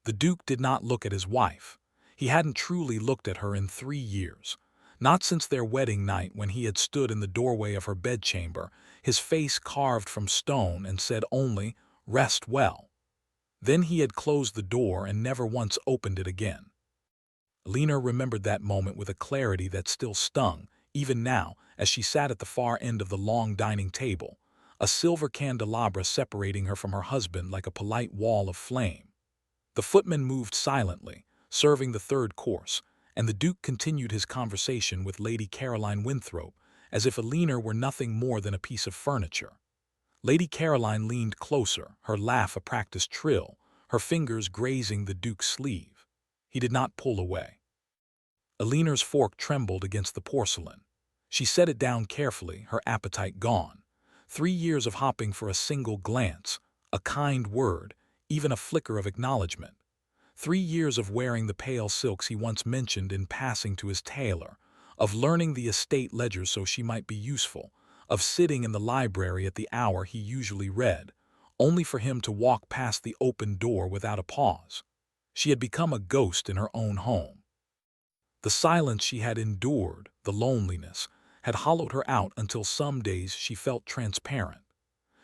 The Duke did not look at his wife. He hadn't truly looked at her in 3 years. Not since their wedding night when he had stood in the doorway of her bedchamber, his face carved from stone, and said only, "Rest well." Then he had closed the door and never once opened it again. Alina remembered that moment with a clarity that still stung, even now, as she sat at the far end of the long dining table, a silver candelabra separating her from her husband like a polite wall of flame. The footman moved silently, serving the third course, and the Duke continued his conversation with Lady Caroline Winthrop, as if Alina were nothing more than a piece of furniture. Lady Caroline leaned closer, her laugh a practiced trill, her fingers grazing the Duke's sleeve. He did not pull away. Alina's fork trembled against the porcelain. She set it down carefully, her appetite gone. 3 years of hopping for a single glance, a kind word, even a flicker of acknowledgement. 3 years of wearing the pale silks he once mentioned in passing to his tailor, of learning the estate ledger so she might be useful, of sitting in the library at the hour he usually read, only for him to walk past the open door without a pause. She had become a ghost in her own home. The silence she had endured, the loneliness, had hollowed her out until some days she felt transparent.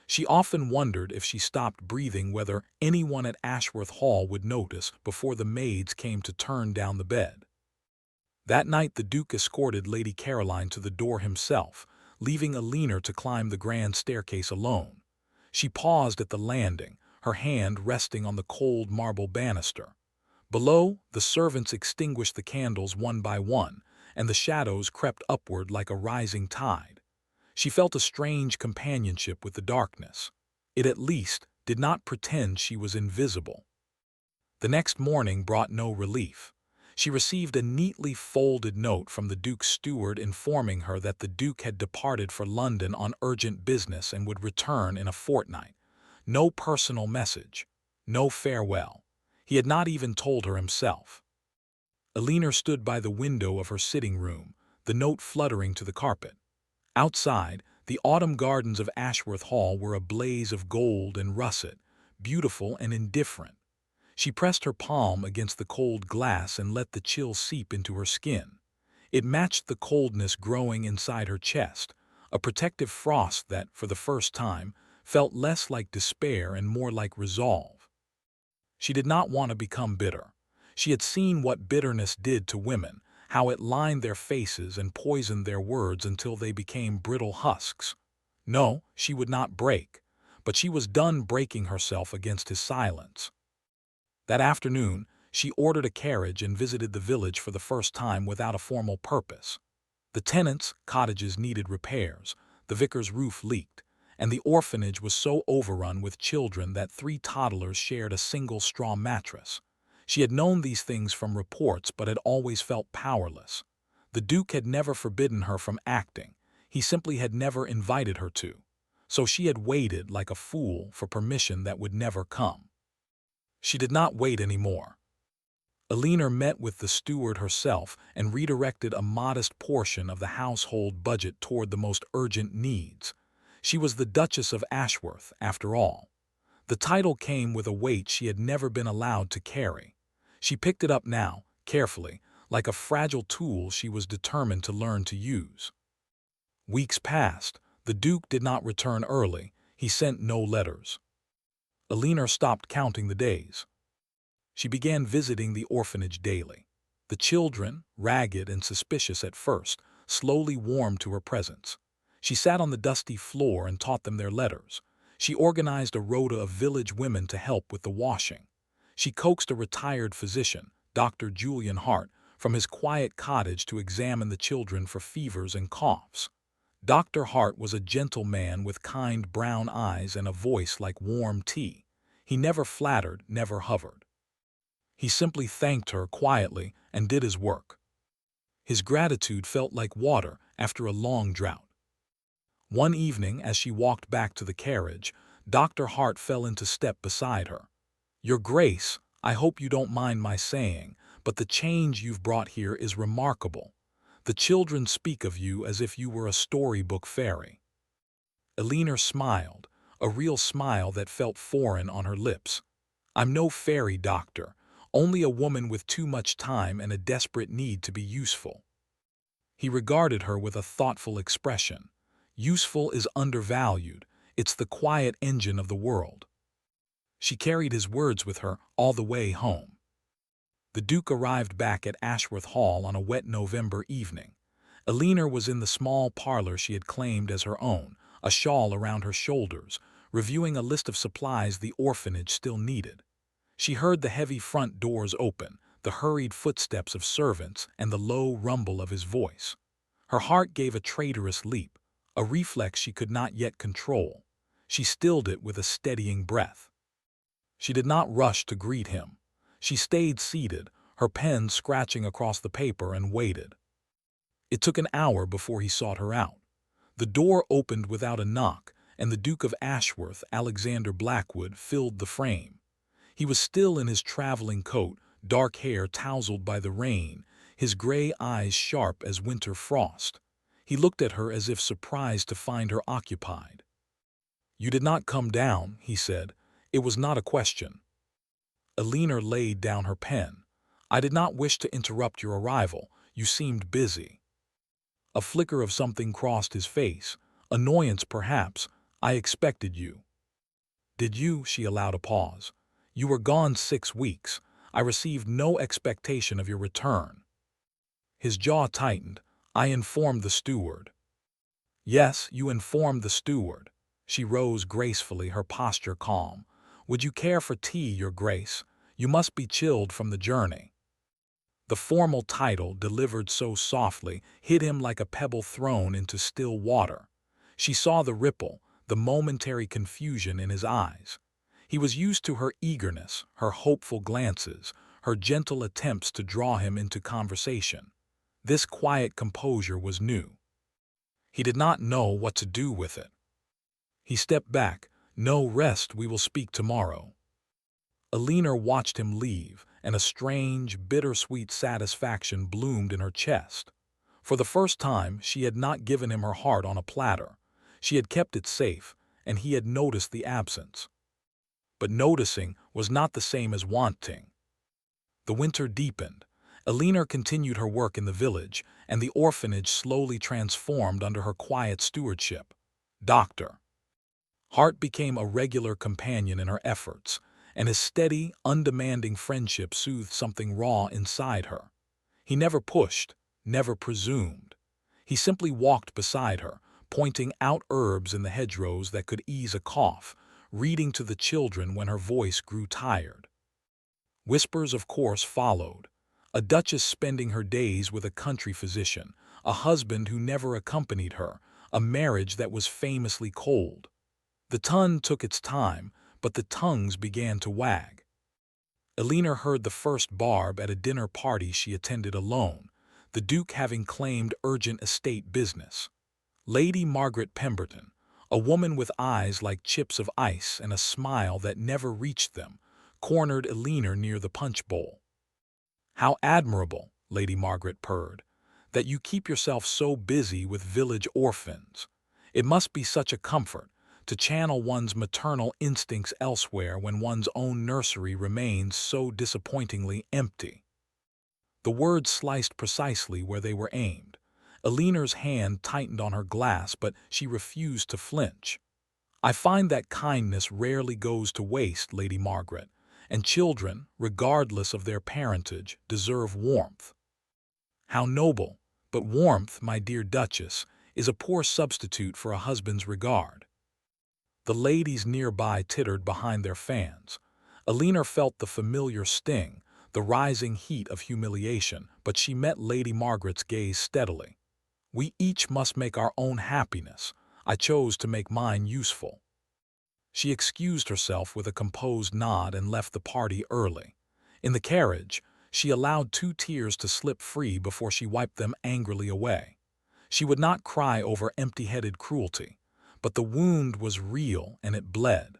She often wondered if she stopped breathing whether anyone at Ashworth Hall would notice before the maids came to turn down the bed. That night the Duke escorted Lady Caroline to the door himself, leaving Alina to climb the grand staircase alone. She paused at the landing, her hand resting on the cold marble banister. Below, the servants extinguished the candles one by one, and the shadows crept upward like a rising tide. She felt a strange companionship with the darkness. It at least did not pretend she was invisible. The next morning brought no relief. She received a neatly folded note from the Duke's steward informing her that the Duke had departed for London on urgent business and would return in a fortnight. No personal message, no farewell. He had not even told her himself. Alina stood by the window of her sitting room, the note fluttering to the carpet. Outside, the autumn gardens of Ashworth Hall were a blaze of gold and russet, beautiful and indifferent. She pressed her palm against the cold glass and let the chill seep into her skin. It matched the coldness growing inside her chest, a protective frost that, for the first time, felt less like despair and more like resolve. She did not want to become bitter. She had seen what bitterness did to women, how it lined their faces and poisoned their words until they became brittle husks. No, she would not break, but she was done breaking herself against his silence. That afternoon, she ordered a carriage and visited the village for the first time without a formal purpose. The tenants' cottages needed repairs, the vicar's roof leaked, and the orphanage was so overrun with children that 3 toddlers shared a single straw mattress. She had known these things from reports but had always felt powerless. The Duke had never forbidden her from acting. He simply had never invited her to. So she had waited like a fool for permission that would never come. She did not wait anymore. Alina met with the steward herself and redirected a modest portion of the household budget toward the most urgent needs. She was the Duchess of Ashworth, after all. The title came with a weight she had never been allowed to carry. She picked it up now, carefully, like a fragile tool she was determined to learn to use. Weeks passed. The Duke did not return early. He sent no letters. Alina stopped counting the days. She began visiting the orphanage daily. The children, ragged and suspicious at first, slowly warmed to her presence. She sat on the dusty floor and taught them their letters. She organized a rota of village women to help with the washing. She coaxed a retired physician, Dr. Julian Hart, from his quiet cottage to examine the children for fevers and coughs. Dr. Hart was a gentle man with kind brown eyes and a voice like warm tea. He never flattered, never hovered. He simply thanked her quietly and did his work. His gratitude felt like water after a long drought. One evening, as she walked back to the carriage, Dr. Hart fell into step beside her. "Your Grace, I hope you don't mind my saying, but the change you've brought here is remarkable. The children speak of you as if you were a storybook fairy." Alina smiled, a real smile that felt foreign on her lips. "I'm no fairy, doctor. only a woman with too much time and a desperate need to be useful. He regarded her with a thoughtful expression. Useful is undervalued. It's the quiet engine of the world. She carried his words with her all the way home. The Duke arrived back at Ashworth Hall on a wet November evening. Elinor was in the small parlor she had claimed as her own, a shawl around her shoulders, reviewing a list of supplies the orphanage still needed. She heard the heavy front doors open, the hurried footsteps of servants, and the low rumble of his voice. Her heart gave a traitorous leap, a reflex she could not yet control. She stilled it with a steadying breath. She did not rush to greet him. She stayed seated, her pen scratching across the paper, and waited. It took an hour before he sought her out. The door opened without a knock, and the Duke of Ashworth, Alexander Blackwood, filled the frame. He was still in his traveling coat, dark hair tousled by the rain, his gray eyes sharp as winter frost. He looked at her as if surprised to find her occupied. "You did not come down," he said. "It was not a question." Elinor laid down her pen. "I did not wish to interrupt your arrival. You seemed busy." A flicker of something crossed his face. Annoyance, perhaps. "I expected you." "Did you?" She allowed a pause. "You were gone 6 weeks. I received no expectation of your return." His jaw tightened. "I informed the steward." "Yes, you informed the steward." She rose gracefully, her posture calm. "Would you care for tea, Your Grace? You must be chilled from the journey." The formal title, delivered so softly, hit him like a pebble thrown into still water. She saw the ripple, the momentary confusion in his eyes. He was used to her eagerness, her hopeful glances, her gentle attempts to draw him into conversation. This quiet composure was new. He did not know what to do with it. He stepped back. "No, rest, we will speak tomorrow." Elinor watched him leave, and a strange, bittersweet satisfaction bloomed in her chest. For the first time, she had not given him her heart on a platter. She had kept it safe, and he had noticed the absence. But noticing was not the same as wanting. The winter deepened. Elinor continued her work in the village, and the orphanage slowly transformed under her quiet stewardship. Dr. Hart became a regular companion in her efforts, and his steady, undemanding friendship soothed something raw inside her. He never pushed, never presumed. He simply walked beside her, pointing out herbs in the hedgerows that could ease a cough, reading to the children when her voice grew tired. Whispers, of course, followed. A duchess spending her days with a country physician, a husband who never accompanied her, a marriage that was famously cold. The tongue took its time, but the tongues began to wag. Elinor heard the first barb at a dinner party she attended alone, the Duke having claimed urgent estate business. Lady Margaret Pemberton, a woman with eyes like chips of ice and a smile that never reached them, cornered Elinor near the punch bowl. "How admirable," Lady Margaret purred, "that you keep yourself so busy with village orphans. It must be such a comfort to channel one's maternal instincts elsewhere when one's own nursery remains so disappointingly empty." The words sliced precisely where they were aimed. Elinor's hand tightened on her glass, but she refused to flinch. "I find that kindness rarely goes to waste, Lady Margaret, and children, regardless of their parentage, deserve warmth." "How noble! But warmth, my dear Duchess, is a poor substitute for a husband's regard." The ladies nearby tittered behind their fans. Elinor felt the familiar sting, the rising heat of humiliation, but she met Lady Margaret's gaze steadily. "We each must make our own happiness. I chose to make mine useful." She excused herself with a composed nod and left the party early. In the carriage, she allowed 2 tears to slip free before she wiped them angrily away. She would not cry over empty-headed cruelty, but the wound was real and it bled.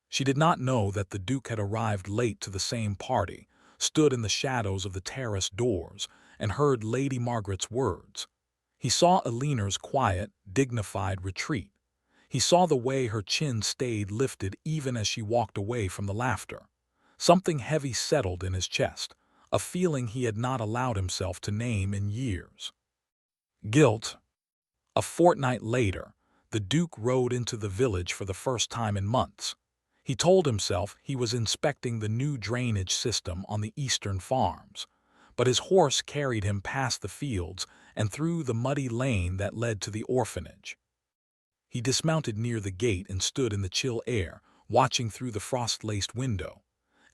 She did not know that the Duke had arrived late to the same party, stood in the shadows of the terrace doors, and heard Lady Margaret's words. He saw Elinor's quiet, dignified retreat. He saw the way her chin stayed lifted even as she walked away from the laughter. Something heavy settled in his chest, a feeling he had not allowed himself to name in years. Guilt. A fortnight later, the Duke rode into the village for the first time in months. He told himself he was inspecting the new drainage system on the eastern farms, but his horse carried him past the fields and through the muddy lane that led to the orphanage. He dismounted near the gate and stood in the chill air, watching through the frost-laced window.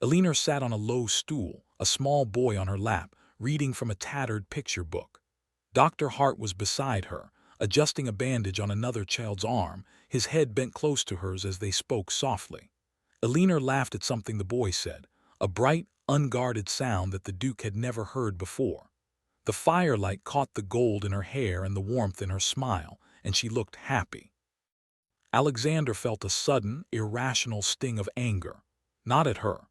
Elinor sat on a low stool, a small boy on her lap, reading from a tattered picture book. Dr. Hart was beside her, adjusting a bandage on another child's arm, his head bent close to hers as they spoke softly. Elinor laughed at something the boy said, a bright, unguarded sound that the Duke had never heard before. The firelight caught the gold in her hair and the warmth in her smile, and she looked happy. Alexander felt a sudden, irrational sting of anger. Not at her,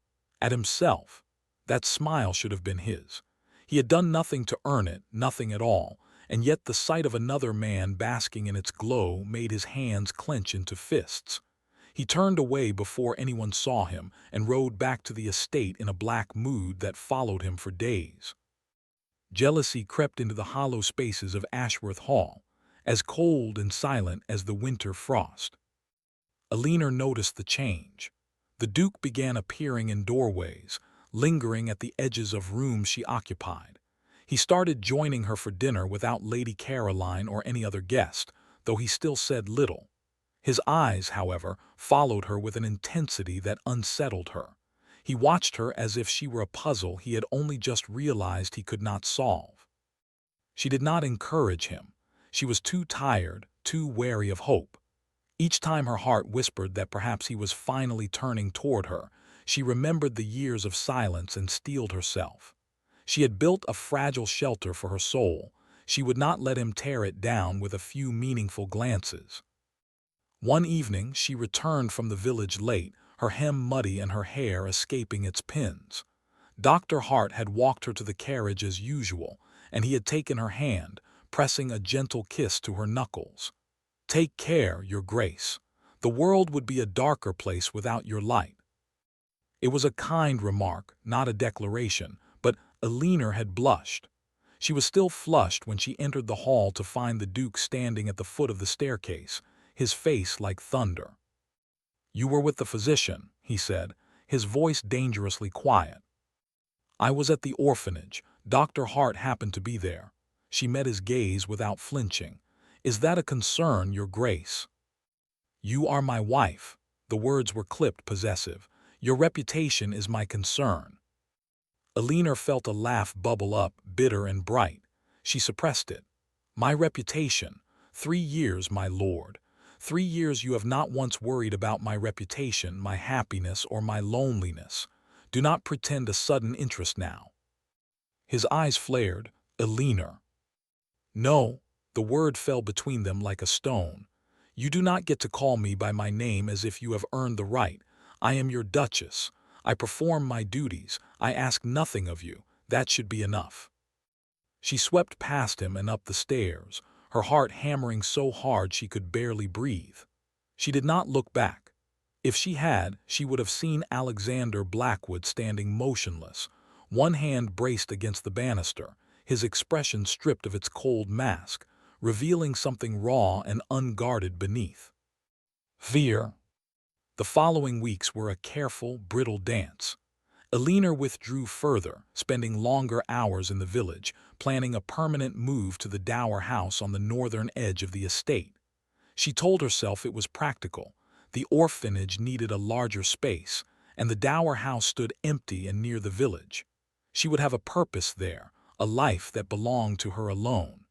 at himself. That smile should have been his. He had done nothing to earn it, nothing at all, and yet the sight of another man basking in its glow made his hands clench into fists. He turned away before anyone saw him and rode back to the estate in a black mood that followed him for days. Jealousy crept into the hollow spaces of Ashworth Hall, as cold and silent as the winter frost. Elinor noticed the change. The Duke began appearing in doorways, lingering at the edges of rooms she occupied. He started joining her for dinner without Lady Caroline or any other guest, though he still said little. His eyes, however, followed her with an intensity that unsettled her. He watched her as if she were a puzzle he had only just realized he could not solve. She did not encourage him. She was too tired, too wary of hope. Each time her heart whispered that perhaps he was finally turning toward her, she remembered the years of silence and steeled herself. She had built a fragile shelter for her soul. She would not let him tear it down with a few meaningful glances. One evening she returned from the village late, her hem muddy and her hair escaping its pins. Dr. Hart had walked her to the carriage as usual, and he had taken her hand, pressing a gentle kiss to her knuckles. "Take care, Your Grace. The world would be a darker place without your light." It was a kind remark, not a declaration, but Elinor had blushed. She was still flushed when she entered the hall to find the Duke standing at the foot of the staircase, his face like thunder. "You were with the physician," he said, his voice dangerously quiet. "I was at the orphanage. Dr. Hart happened to be there." She met his gaze without flinching. "Is that a concern, Your Grace?" "You are my wife." The words were clipped possessive. "Your reputation is my concern." Elinor felt a laugh bubble up, bitter and bright. She suppressed it. "My reputation. 3 years, my lord. 3 years you have not once worried about my reputation, my happiness, or my loneliness. Do not pretend a sudden interest now." His eyes flared. "Elinor." "No." The word fell between them like a stone. "You do not get to call me by my name as if you have earned the right. I am your Duchess. I perform my duties. I ask nothing of you. That should be enough." She swept past him and up the stairs, her heart hammering so hard she could barely breathe. She did not look back. If she had, she would have seen Alexander Blackwood standing motionless, one hand braced against the banister, his expression stripped of its cold mask, revealing something raw and unguarded beneath. Fear. The following weeks were a careful, brittle dance. Elinor withdrew further, spending longer hours in the village, planning a permanent move to the dower house on the northern edge of the estate. She told herself it was practical. The orphanage needed a larger space, and the dower house stood empty and near the village. She would have a purpose there, a life that belonged to her alone.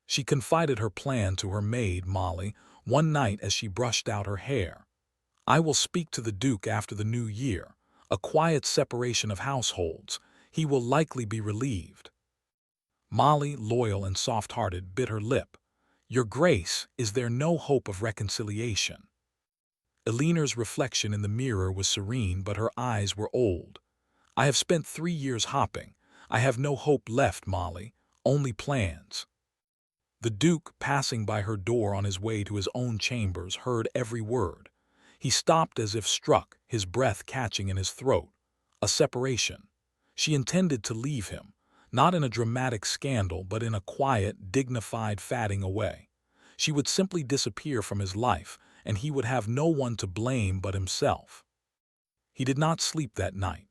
She confided her plan to her maid, Molly, one night as she brushed out her hair. "I will speak to the Duke after the new year. A quiet separation of households. He will likely be relieved." Molly, loyal and soft-hearted, bit her lip. "Your Grace, is there no hope of reconciliation?" Elinor's reflection in the mirror was serene, but her eyes were old. "I have spent 3 years hopping. I have no hope left, Molly. Only plans." The Duke, passing by her door on his way to his own chambers, heard every word. He stopped as if struck, his breath catching in his throat. a separation. She intended to leave him, not in a dramatic scandal but in a quiet, dignified fatting away. She would simply disappear from his life, and he would have no one to blame but himself. He did not sleep that night.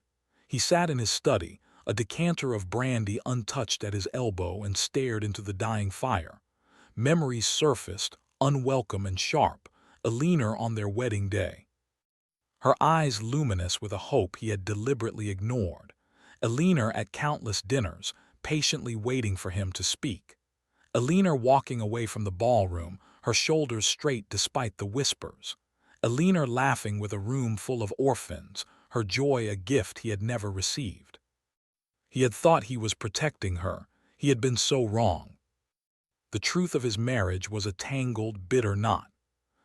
He sat in his study, a decanter of brandy untouched at his elbow, and stared into the dying fire. Memories surfaced, unwelcome and sharp, Elinor on their wedding day. Her eyes luminous with a hope he had deliberately ignored. Elinor at countless dinners, patiently waiting for him to speak. Elinor walking away from the ballroom, her shoulders straight despite the whispers. Elinor laughing with a room full of orphans, her joy a gift he had never received. He had thought he was protecting her. He had been so wrong. The truth of his marriage was a tangled, bitter knot.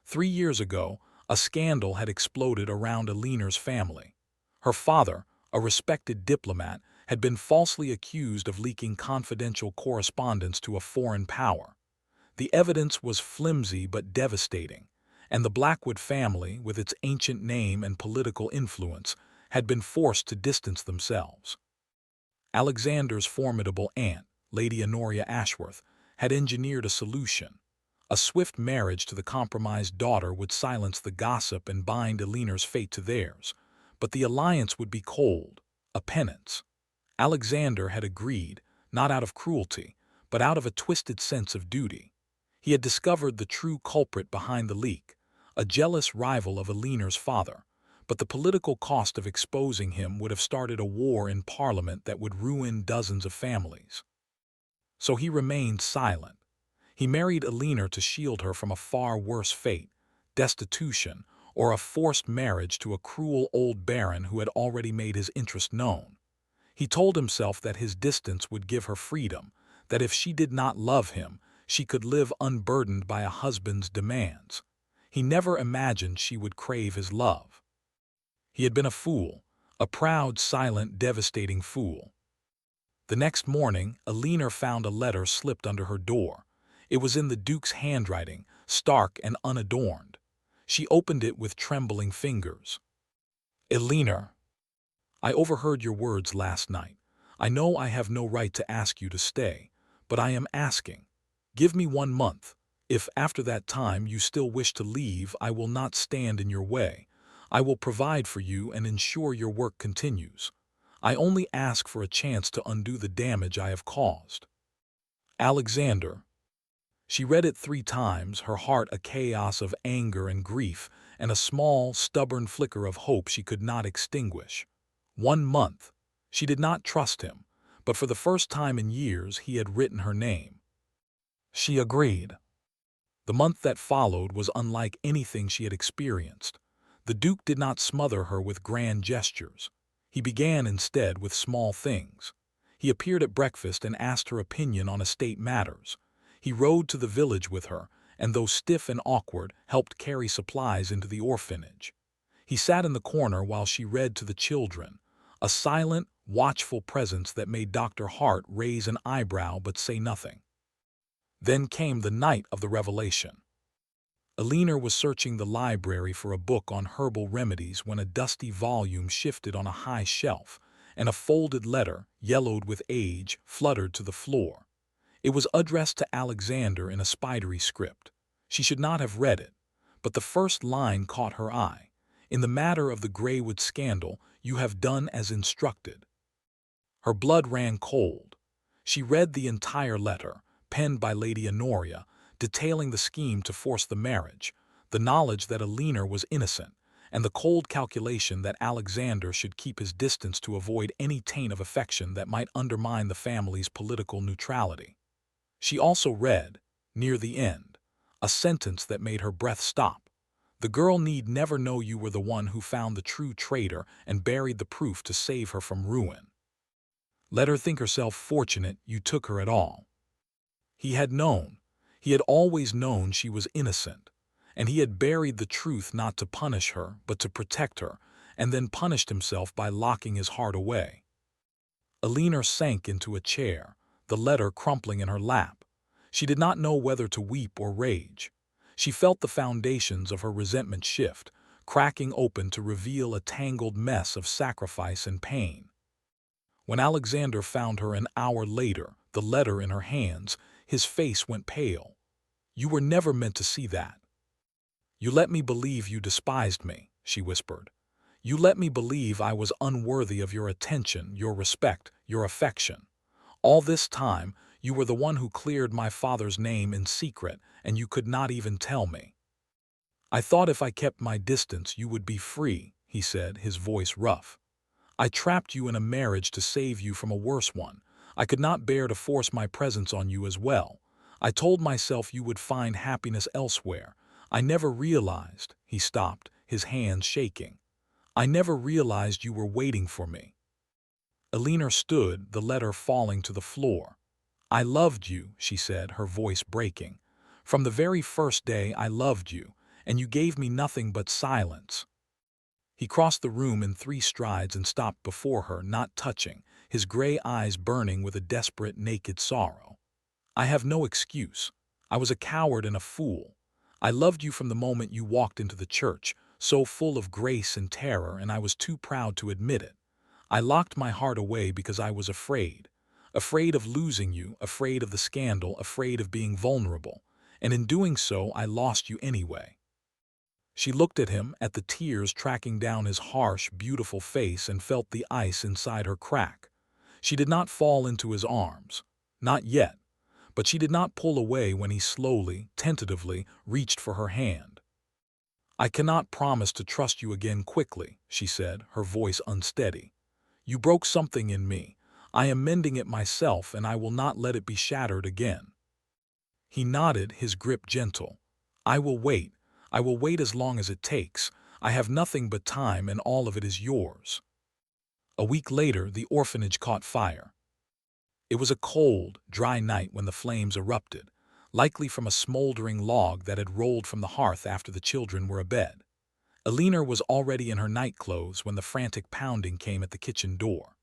3 years ago, a scandal had exploded around Elinor's family. Her father, a respected diplomat, had been falsely accused of leaking confidential correspondence to a foreign power. The evidence was flimsy but devastating, and the Blackwood family, with its ancient name and political influence, had been forced to distance themselves. Alexander's formidable aunt, Lady Honoria Ashworth, had engineered a solution. A swift marriage to the compromised daughter would silence the gossip and bind Elinor's fate to theirs, but the alliance would be cold, a penance. Alexander had agreed, not out of cruelty, but out of a twisted sense of duty. He had discovered the true culprit behind the leak, a jealous rival of Elinor's father, but the political cost of exposing him would have started a war in Parliament that would ruin dozens of families. So he remained silent. He married Elinor to shield her from a far worse fate, destitution, or a forced marriage to a cruel old baron who had already made his interest known. He told himself that his distance would give her freedom, that if she did not love him, she could live unburdened by a husband's demands. He never imagined she would crave his love. He had been a fool, a proud, silent, devastating fool. The next morning, Elinor found a letter slipped under her door. It was in the Duke's handwriting, stark and unadorned. She opened it with trembling fingers. Elinor, I overheard your words last night. I know I have no right to ask you to stay, but I am asking. Give me 1 month. If after that time you still wish to leave, I will not stand in your way. I will provide for you and ensure your work continues. I only ask for a chance to undo the damage I have caused. Alexander. She read it 3 times, her heart a chaos of anger and grief, and a small, stubborn flicker of hope she could not extinguish. 1 month. She did not trust him, but for the first time in years he had written her name. She agreed. The month that followed was unlike anything she had experienced. The Duke did not smother her with grand gestures. He began instead with small things. He appeared at breakfast and asked her opinion on estate matters. He rode to the village with her, and though stiff and awkward, helped carry supplies into the orphanage. He sat in the corner while she read to the children, a silent, watchful presence that made Dr. Hart raise an eyebrow but say nothing. Then came the night of the revelation. Elinor was searching the library for a book on herbal remedies when a dusty volume shifted on a high shelf, and a folded letter, yellowed with age, fluttered to the floor. It was addressed to Alexander in a spidery script. She should not have read it, but the first line caught her eye. In the matter of the Greywood scandal, you have done as instructed. Her blood ran cold. She read the entire letter, penned by Lady Honoria, detailing the scheme to force the marriage, the knowledge that Elinor was innocent, and the cold calculation that Alexander should keep his distance to avoid any taint of affection that might undermine the family's political neutrality. She also read, near the end, a sentence that made her breath stop. The girl need never know you were the one who found the true traitor and buried the proof to save her from ruin. Let her think herself fortunate you took her at all. He had known. He had always known she was innocent, and he had buried the truth not to punish her, but to protect her, and then punished himself by locking his heart away. Elinor sank into a chair, the letter crumpling in her lap. She did not know whether to weep or rage. She felt the foundations of her resentment shift, cracking open to reveal a tangled mess of sacrifice and pain. When Alexander found her an hour later, the letter in her hands, his face went pale. "You were never meant to see that. You let me believe you despised me," she whispered. "You let me believe I was unworthy of your attention, your respect, your affection. All this time, you were the one who cleared my father's name in secret, and you could not even tell me." "I thought if I kept my distance you would be free," he said, his voice rough. "I trapped you in a marriage to save you from a worse one. I could not bear to force my presence on you as well. I told myself you would find happiness elsewhere. I never realized," he stopped, his hands shaking. "I never realized you were waiting for me." Elinor stood, the letter falling to the floor. "I loved you," she said, her voice breaking. "From the very first day I loved you, and you gave me nothing but silence." He crossed the room in 3 strides and stopped before her, not touching, his gray eyes burning with a desperate, naked sorrow. "I have no excuse. I was a coward and a fool. I loved you from the moment you walked into the church, so full of grace and terror, and I was too proud to admit it. I locked my heart away because I was afraid. Afraid of losing you, afraid of the scandal, afraid of being vulnerable. And in doing so, I lost you anyway." She looked at him, at the tears tracking down his harsh, beautiful face, and felt the ice inside her crack. She did not fall into his arms. Not yet. But she did not pull away when he slowly, tentatively, reached for her hand. "I cannot promise to trust you again quickly," she said, her voice unsteady. "You broke something in me. I am mending it myself, and I will not let it be shattered again." He nodded, his grip gentle. "I will wait. I will wait as long as it takes. I have nothing but time, and all of it is yours." A week later, the orphanage caught fire. It was a cold, dry night when the flames erupted, likely from a smoldering log that had rolled from the hearth after the children were abed. Elinor was already in her nightclothes when the frantic pounding came at the kitchen door.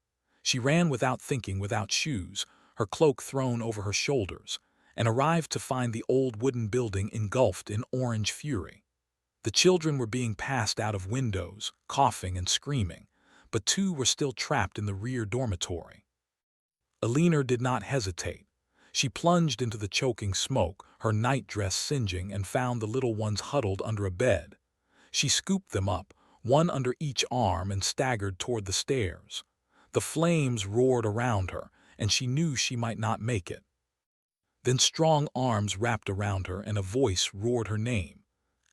She ran without thinking, without shoes, her cloak thrown over her shoulders, and arrived to find the old wooden building engulfed in orange fury. The children were being passed out of windows, coughing and screaming, but 2 were still trapped in the rear dormitory. Elinor did not hesitate. She plunged into the choking smoke, her nightdress singeing, and found the little ones huddled under a bed. She scooped them up, one under each arm, and staggered toward the stairs. The flames roared around her, and she knew she might not make it. Then strong arms wrapped around her, and a voice roared her name.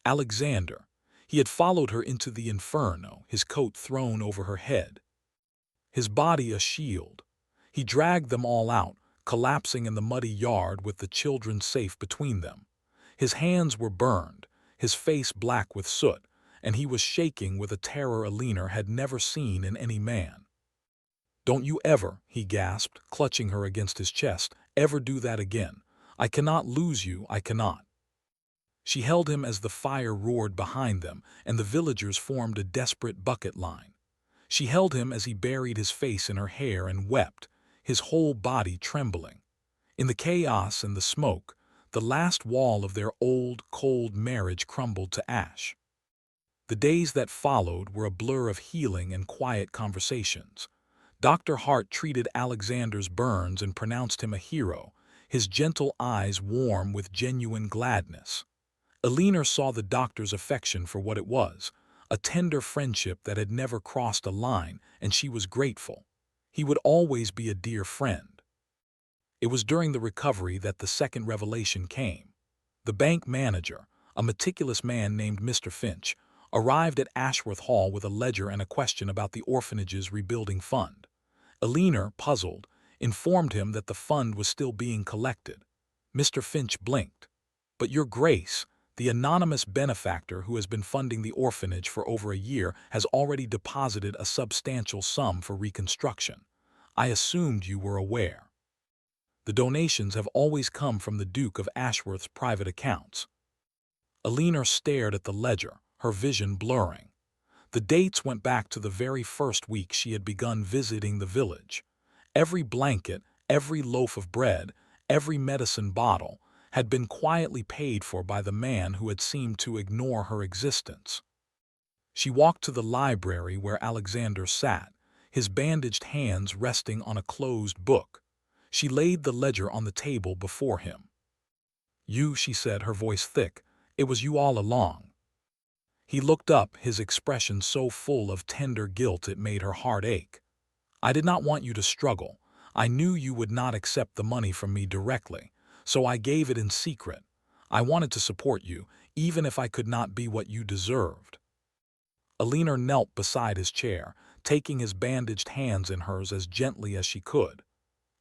Alexander. He had followed her into the inferno, his coat thrown over her head, his body a shield. He dragged them all out, collapsing in the muddy yard with the children safe between them. His hands were burned, his face black with soot, and he was shaking with a terror Elinor had never seen in any man. "Don't you ever," he gasped, clutching her against his chest, "ever do that again. I cannot lose you, I cannot." She held him as the fire roared behind them, and the villagers formed a desperate bucket line. She held him as he buried his face in her hair and wept, his whole body trembling. In the chaos and the smoke, the last wall of their old, cold marriage crumbled to ash. The days that followed were a blur of healing and quiet conversations. Dr. Hart treated Alexander's burns and pronounced him a hero, his gentle eyes warm with genuine gladness. Elinor saw the doctor's affection for what it was, a tender friendship that had never crossed a line, and she was grateful. He would always be a dear friend. It was during the recovery that the second revelation came. The bank manager, a meticulous man named Mr. Finch, arrived at Ashworth Hall with a ledger and a question about the orphanage's rebuilding fund. Elinor, puzzled, informed him that the fund was still being collected. Mr. Finch blinked. "But Your Grace, the anonymous benefactor who has been funding the orphanage for over a year has already deposited a substantial sum for reconstruction. I assumed you were aware. The donations have always come from the Duke of Ashworth's private accounts." Elinor stared at the ledger, her vision blurring. The dates went back to the very first week she had begun visiting the village. Every blanket, every loaf of bread, every medicine bottle had been quietly paid for by the man who had seemed to ignore her existence. She walked to the library where Alexander sat, his bandaged hands resting on a closed book. She laid the ledger on the table before him. "You," she said, her voice thick, "it was you all along." He looked up, his expression so full of tender guilt it made her heart ache. "I did not want you to struggle. I knew you would not accept the money from me directly, so I gave it in secret. I wanted to support you, even if I could not be what you deserved." Alina knelt beside his chair, taking his bandaged hands in hers as gently as she could.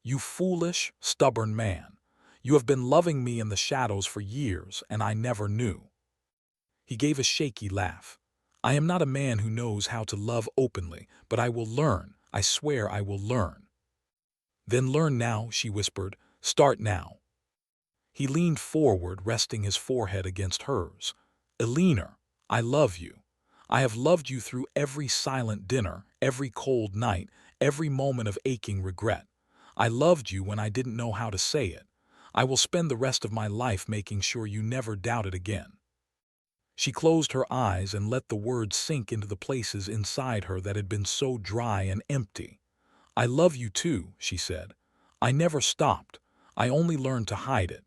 "You foolish, stubborn man. You have been loving me in the shadows for years, and I never knew." He gave a shaky laugh. "I am not a man who knows how to love openly, but I will learn. I swear I will learn." "Then learn now," she whispered. "Start now." He leaned forward, resting his forehead against hers. "Alina, I love you. I have loved you through every silent dinner, every cold night, every moment of aching regret. I loved you when I didn't know how to say it. I will spend the rest of my life making sure you never doubt it again." She closed her eyes and let the words sink into the places inside her that had been so dry and empty. "I love you too," she said. "I never stopped. I only learned to hide it."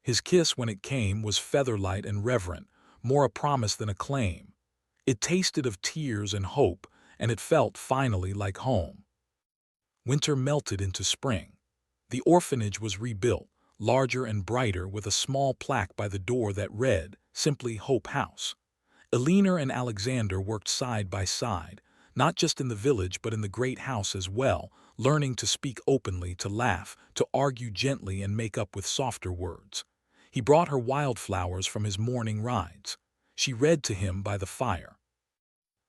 His kiss, when it came, was featherlight and reverent, more a promise than a claim. It tasted of tears and hope, and it felt, finally, like home. Winter melted into spring. The orphanage was rebuilt, larger and brighter, with a small plaque by the door that read, simply, Hope House. Alina and Alexander worked side by side, not just in the village but in the great house as well, learning to speak openly, to laugh, to argue gently and make up with softer words. He brought her wildflowers from his morning rides. She read to him by the fire.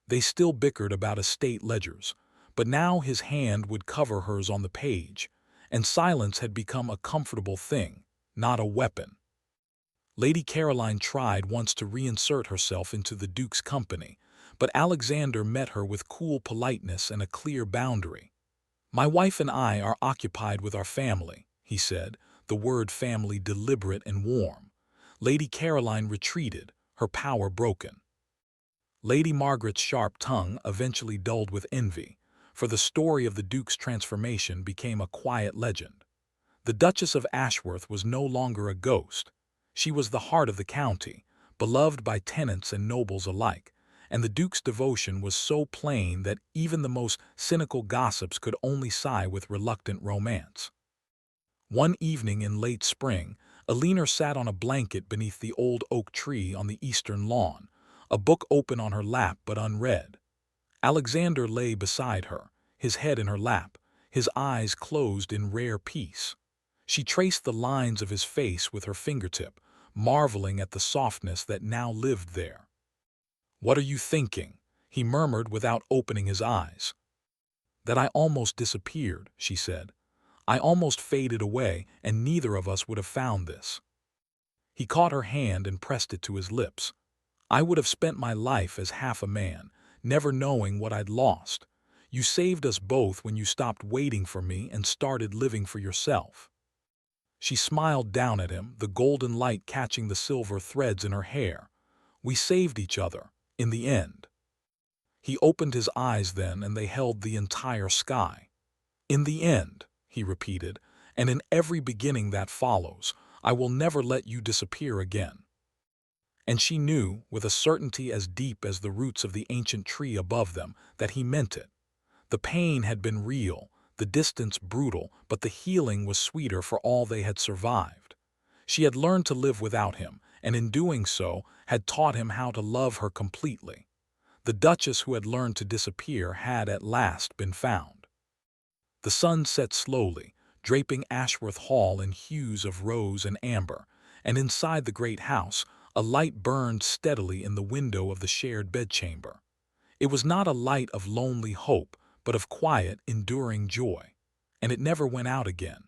They still bickered about estate ledgers, but now his hand would cover hers on the page, and silence had become a comfortable thing, not a weapon. Lady Caroline tried once to reinsert herself into the Duke's company, but Alexander met her with cool politeness and a clear boundary. "My wife and I are occupied with our family," he said, the word family deliberate and warm. Lady Caroline retreated, her power broken. Lady Margaret's sharp tongue eventually dulled with envy, for the story of the Duke's transformation became a quiet legend. The Duchess of Ashworth was no longer a ghost. She was the heart of the county, beloved by tenants and nobles alike, and the Duke's devotion was so plain that even the most cynical gossips could only sigh with reluctant romance. One evening in late spring, Alina sat on a blanket beneath the old oak tree on the eastern lawn, a book open on her lap but unread. Alexander lay beside her, his head in her lap, his eyes closed in rare peace. She traced the lines of his face with her fingertip, marveling at the softness that now lived there. "What are you thinking?" he murmured without opening his eyes. "That I almost disappeared," she said. "I almost faded away, and neither of us would have found this." He caught her hand and pressed it to his lips. "I would have spent my life as half a man, never knowing what I'd lost. You saved us both when you stopped waiting for me and started living for yourself." She smiled down at him, the golden light catching the silver threads in her hair. "We saved each other, in the end." He opened his eyes then, and they held the entire sky. "In the end," he repeated, "and in every beginning that follows, I will never let you disappear again." And she knew, with a certainty as deep as the roots of the ancient tree above them, that he meant it. The pain had been real, the distance brutal, but the healing was sweeter for all they had survived. She had learned to live without him, and in doing so, had taught him how to love her completely. The Duchess who had learned to disappear had at last been found. The sun set slowly, draping Ashworth Hall in hues of rose and amber, and inside the great house, a light burned steadily in the window of the shared bedchamber. It was not a light of lonely hope, but of quiet, enduring joy, and it never went out again.